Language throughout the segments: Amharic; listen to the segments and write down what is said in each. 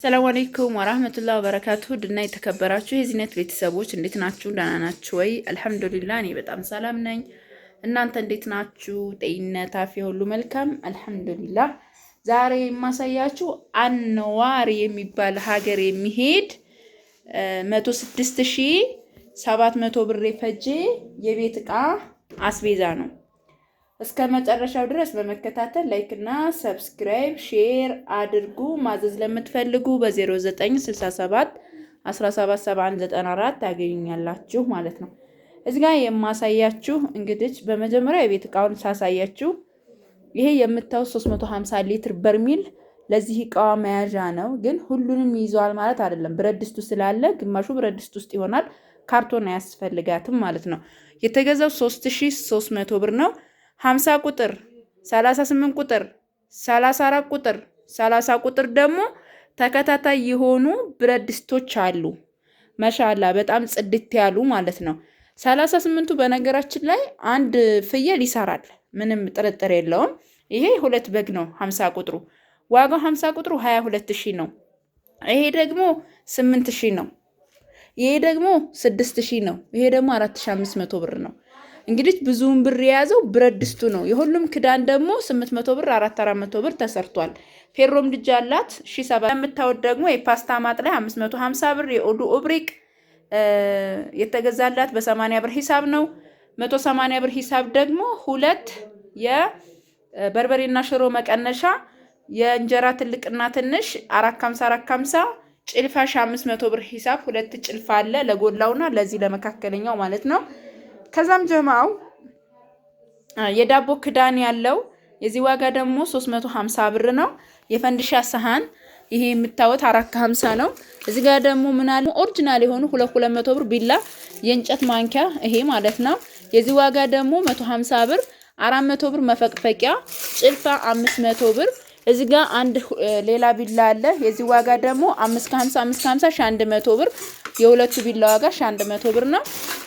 ሰላም አለይኩም ወራህመቱላሂ ወበረካቱ ድና የተከበራችሁ የዚህነት ቤተሰቦች እንዴት ናችሁ? ደህና ናችሁ ወይ? አልሐምዱሊላህ እኔ በጣም ሰላም ነኝ። እናንተ እንዴት ናችሁ? ጤንነት አፍያ ሁሉ መልካም አልሐምዱሊላህ። ዛሬ የማሳያችሁ አንዋር የሚባል ሀገር የሚሄድ 106700 ብር የፈጀ የቤት እቃ አስቤዛ ነው። እስከ መጨረሻው ድረስ በመከታተል ላይክ እና ሰብስክራይብ ሼር አድርጉ። ማዘዝ ለምትፈልጉ በ0967 177194 ታገኙኛላችሁ ማለት ነው። እዚህ ጋር የማሳያችሁ እንግዲህ በመጀመሪያ የቤት እቃውን ሳሳያችሁ ይሄ የምታዩት 350 ሊትር በርሚል ለዚህ እቃዋ መያዣ ነው። ግን ሁሉንም ይዟል ማለት አይደለም። ብረት ድስቱ ስላለ ግማሹ ብረት ድስት ውስጥ ይሆናል። ካርቶን አያስፈልጋትም ማለት ነው። የተገዛው 3300 ብር ነው። 50 ቁጥር 38 ቁጥር 34 ቁጥር 30 ቁጥር ደግሞ ተከታታይ የሆኑ ብረት ድስቶች አሉ። ማሻአላ በጣም ጽድት ያሉ ማለት ነው። 38ቱ በነገራችን ላይ አንድ ፍየል ይሰራል፣ ምንም ጥርጥር የለውም። ይሄ ሁለት በግ ነው። 50 ቁጥሩ ዋጋው 50 ቁጥሩ 22000 ነው። ይሄ ደግሞ 8000 ነው። ይሄ ደግሞ 6000 ነው። ይሄ ደግሞ 4500 ብር ነው። እንግዲህ ብዙውን ብር የያዘው ብረት ድስቱ ነው። የሁሉም ክዳን ደግሞ 800 ብር 400 ብር ተሰርቷል። ፌሮም ድጃ አላት 1700 የምታወድ ደግሞ የፓስታ ማጥለያ 550 ብር የኦዱ ኦብሪክ የተገዛላት በ80 ብር ሂሳብ ነው። 180 ብር ሂሳብ ደግሞ ሁለት የበርበሬና ሽሮ መቀነሻ የእንጀራ ትልቅና ትንሽ 450 ጭልፋሽ 500 ብር ሂሳብ ሁለት ጭልፋ አለ ለጎላውና ለዚህ ለመካከለኛው ማለት ነው። ከዛም ጀማው የዳቦ ክዳን ያለው የዚህ ዋጋ ደግሞ 350 ብር ነው። የፈንዲሻ ሰሃን ይሄ የምታዩት 450 ነው። እዚህ ጋር ደግሞ ምን አለ ኦሪጂናል የሆኑ 200 ብር ቢላ የእንጨት ማንኪያ ይሄ ማለት ነው። የዚህ ዋጋ ደግሞ 150 ብር 400 ብር መፈቅፈቂያ ጭልፋ 500 ብር። እዚህ ጋር አንድ ሌላ ቢላ አለ። የዚህ ዋጋ ደግሞ 550 100 ብር የሁለቱ ቢላ ዋጋ 100 ብር ነው።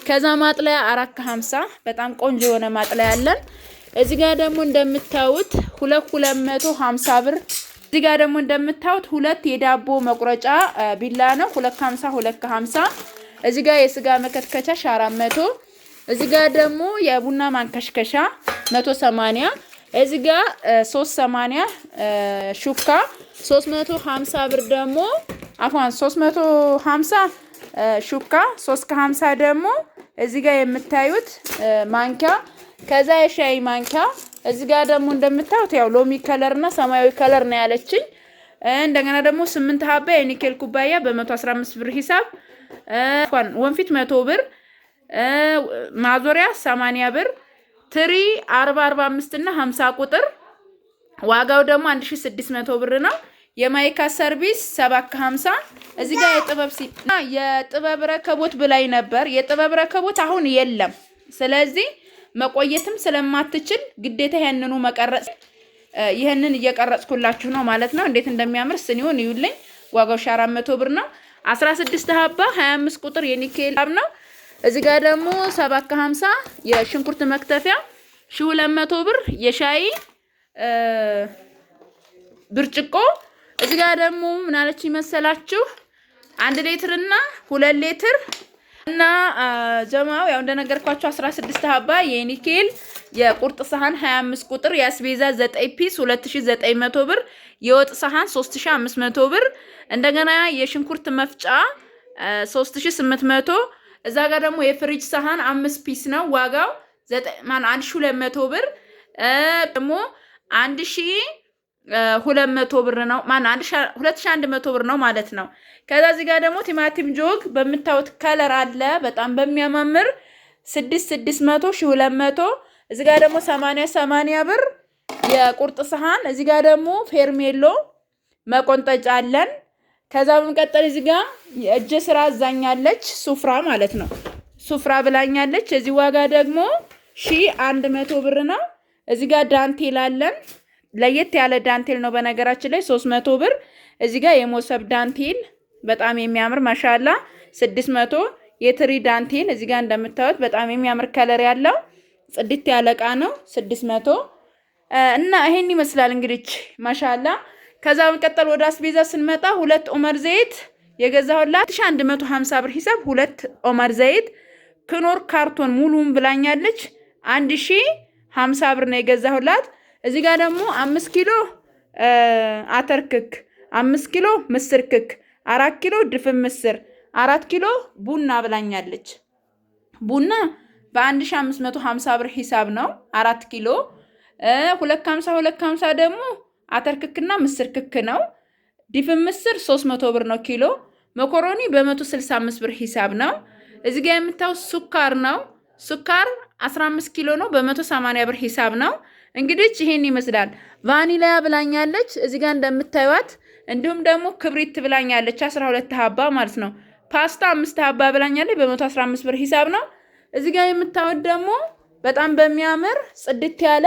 ከዛ ማጥለያ 450 በጣም ቆንጆ የሆነ ማጥለያ አለን። እዚህ ጋር ደግሞ እንደምታዩት 250 ብር። እዚህ ጋር ደግሞ እንደምታዩት ሁለት የዳቦ መቁረጫ ቢላ ነው 250 እዚህ ጋር የስጋ መከትከቻ 400። እዚህ ጋር ደግሞ የቡና ማንከሽከሻ 180። እዚህ ጋር 380 ሹካ 350 ብር ደግሞ አፋን 350 ሹካ 350 ደግሞ እዚህ ጋር የምታዩት ማንኪያ ከዛ የሻይ ማንኪያ። እዚህ ጋር ደግሞ እንደምታዩት ያው ሎሚ ከለር እና ሰማያዊ ከለር ነው ያለችኝ። እንደገና ደግሞ 8 ሀባ የኒኬል ኩባያ በ115 ብር ሂሳብ ወንፊት 100 ብር ማዞሪያ 80 ብር ትሪ 45 እና 50 ቁጥር ዋጋው ደግሞ 1600 ብር ነው። የማይካ ሰርቪስ 750። እዚህ ጋር የጥበብ ረከቦት ብላይ ነበር። የጥበብ ረከቦት አሁን የለም። ስለዚህ መቆየትም ስለማትችል ግዴታ ይሄንኑ መቀረጽ ይሄንን እየቀረጽኩላችሁ ነው ማለት ነው። እንዴት እንደሚያምር ስኒውን ይዩልኝ። ዋጋው 400 ብር ነው። 16 ሀባ 25 ቁጥር የኒኬል ነው። እዚህ ጋር ደግሞ 750 የሽንኩርት መክተፊያ 1200 ብር የሻይ ብርጭቆ። እዚህ ጋር ደግሞ ምን አለች ይመሰላችሁ 1 ሊትር እና 2 ሊትር እና ጀማው ያው እንደነገርኳችሁ 16 ሀባ የኒኬል የቁርጥ ሰሃን 25 ቁጥር የአስቤዛ 9 ፒስ 2900 ብር የወጥ ሰሃን 3500 ብር። እንደገና የሽንኩርት መፍጫ 3800። እዛ ጋር ደግሞ የፍሪጅ ሰሃን 5 ፒስ ነው ዋጋው 1200 ብር ደግሞ 1200 ብር ነው 2100 ብር ነው ማለት ነው። ከዛ እዚህ ጋር ደግሞ ቲማቲም ጆግ በምታዩት ከለር አለ በጣም በሚያማምር 600 1200። እዚህ ጋር ደግሞ 80 ብር የቁርጥ ሰሃን። እዚህ ጋር ደግሞ ፌርሜሎ መቆንጠጫ አለን። ከዛ በመቀጠል እዚህ ጋር የእጅ ስራ አዛኛለች ሱፍራ ማለት ነው። ሱፍራ ብላኛለች። እዚህ ዋጋ ደግሞ 1100 ብር ነው። እዚህ ጋር ዳንቴል አለን። ለየት ያለ ዳንቴል ነው በነገራችን ላይ 300 ብር። እዚህ ጋር የሞሰብ ዳንቴል በጣም የሚያምር ማሻአላ 600። የትሪ ዳንቴል እዚህ ጋር እንደምታዩት በጣም የሚያምር ከለር ያለው ጽድት ያለ እቃ ነው 600። እና ይሄን ይመስላል እንግዲህ ማሻአላ ከዛ በመቀጠል ወደ አስቤዛ ስንመጣ 2 ኦመር ዘይት የገዛሁላት 1150 ብር ሂሳብ 2 ኦመር ዘይት። ክኖር ካርቶን ሙሉውን ብላኛለች 1050 ብር ነው የገዛሁላት። እዚህ ጋር ደግሞ 5 ኪሎ አተር ክክ፣ 5 ኪሎ ምስር ክክ፣ 4 ኪሎ ድፍን ምስር፣ 4 ኪሎ ቡና ብላኛለች። ቡና በ1550 ብር ሂሳብ ነው 4 ኪሎ። 250 ደግሞ አተር ክክና ምስር ክክ ነው። ድፍን ምስር 300 ብር ነው ኪሎ። መኮሮኒ በ165 ብር ሂሳብ ነው። እዚህ ጋር የምታዩት ሱካር ነው። ሱካር 15 ኪሎ ነው በ180 ብር ሂሳብ ነው። እንግዲህ ይሄን ይመስላል። ቫኒላ ብላኛለች እዚህ ጋር እንደምታዩት። እንዲሁም ደግሞ ክብሪት ብላኛለች 12 ሀባ ማለት ነው። ፓስታ 5 ሀባ ብላኛለች በ115 ብር ሂሳብ ነው። እዚህ ጋር የምታዩት ደግሞ በጣም በሚያምር ጽድት ያለ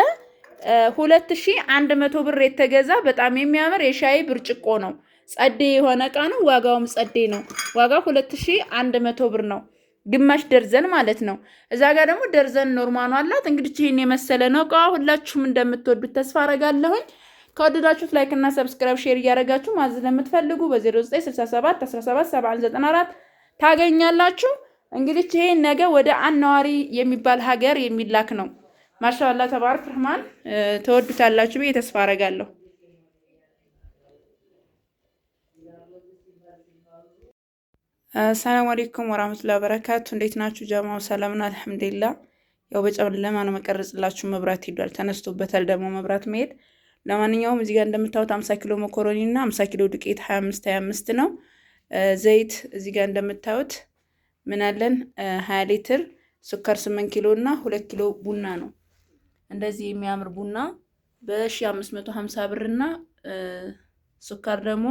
2100 ብር የተገዛ በጣም የሚያምር የሻይ ብርጭቆ ነው። ጸዴ የሆነ እቃ ነው። ዋጋውም ጸዴ ነው። ዋጋው 2100 ብር ነው። ግማሽ ደርዘን ማለት ነው። እዛ ጋር ደግሞ ደርዘን ኖርማኑ አላት። እንግዲህ ይሄን የመሰለ ነው እቃ። ሁላችሁም እንደምትወዱት ተስፋ አረጋለሁኝ። ከወደዳችሁት ላይክ እና ሰብስክራይብ ሼር እያደረጋችሁ ማዘዝ ለምትፈልጉ በ0967 17 794 ታገኛላችሁ። እንግዲህ ይሄ ነገ ወደ አናዋሪ የሚባል ሀገር የሚላክ ነው። ማሻአላህ ተባረክ ረህማን። ተወዱታላችሁ ብዬ ተስፋ አረጋለሁ። ሰላም አለይኩም ወራህመቱላሂ ወበረካቱ። እንዴት ናችሁ ጀማው? ሰላም ነው አልሐምዱሊላህ። ያው በጨለማ ነው መቀረጽላችሁ። መብራት ሄዷል፣ ተነስቶበታል ደግሞ መብራት መሄድ። ለማንኛውም እዚህ ጋር እንደምታዩት 50 ኪሎ መኮሮኒ እና 50 ኪሎ ዱቄት 25 ነው። ዘይት እዚህ ጋር እንደምታዩት ምን አለን 20 ሊትር፣ ሱካር 8 ኪሎ እና 2 ኪሎ ቡና ነው። እንደዚህ የሚያምር ቡና በ1550 ብር እና ሱካር ደግሞ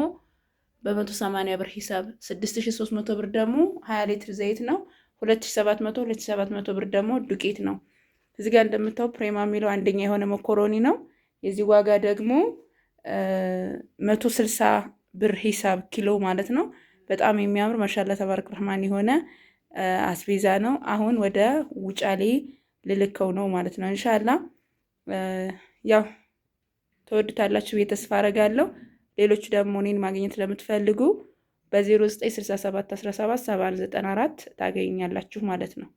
በ180 ብር ሂሳብ 6300 ብር ደግሞ 20 ሊትር ዘይት ነው። 2700 ብር ደግሞ ዱቄት ነው። እዚህ ጋር እንደምታው ፕሬማ የሚለው አንደኛ የሆነ መኮሮኒ ነው። የዚህ ዋጋ ደግሞ 160 ብር ሂሳብ ኪሎ ማለት ነው። በጣም የሚያምር ማሻአላ ተባረክ ረህማን የሆነ አስቤዛ ነው። አሁን ወደ ውጫሌ ልልከው ነው ማለት ነው። ኢንሻአላህ ያው ተወድታላችሁ ብዬ ተስፋ አረጋለሁ። ሌሎች ደግሞ እኔን ማግኘት ለምትፈልጉ በ0967 17 794 ታገኛላችሁ ማለት ነው።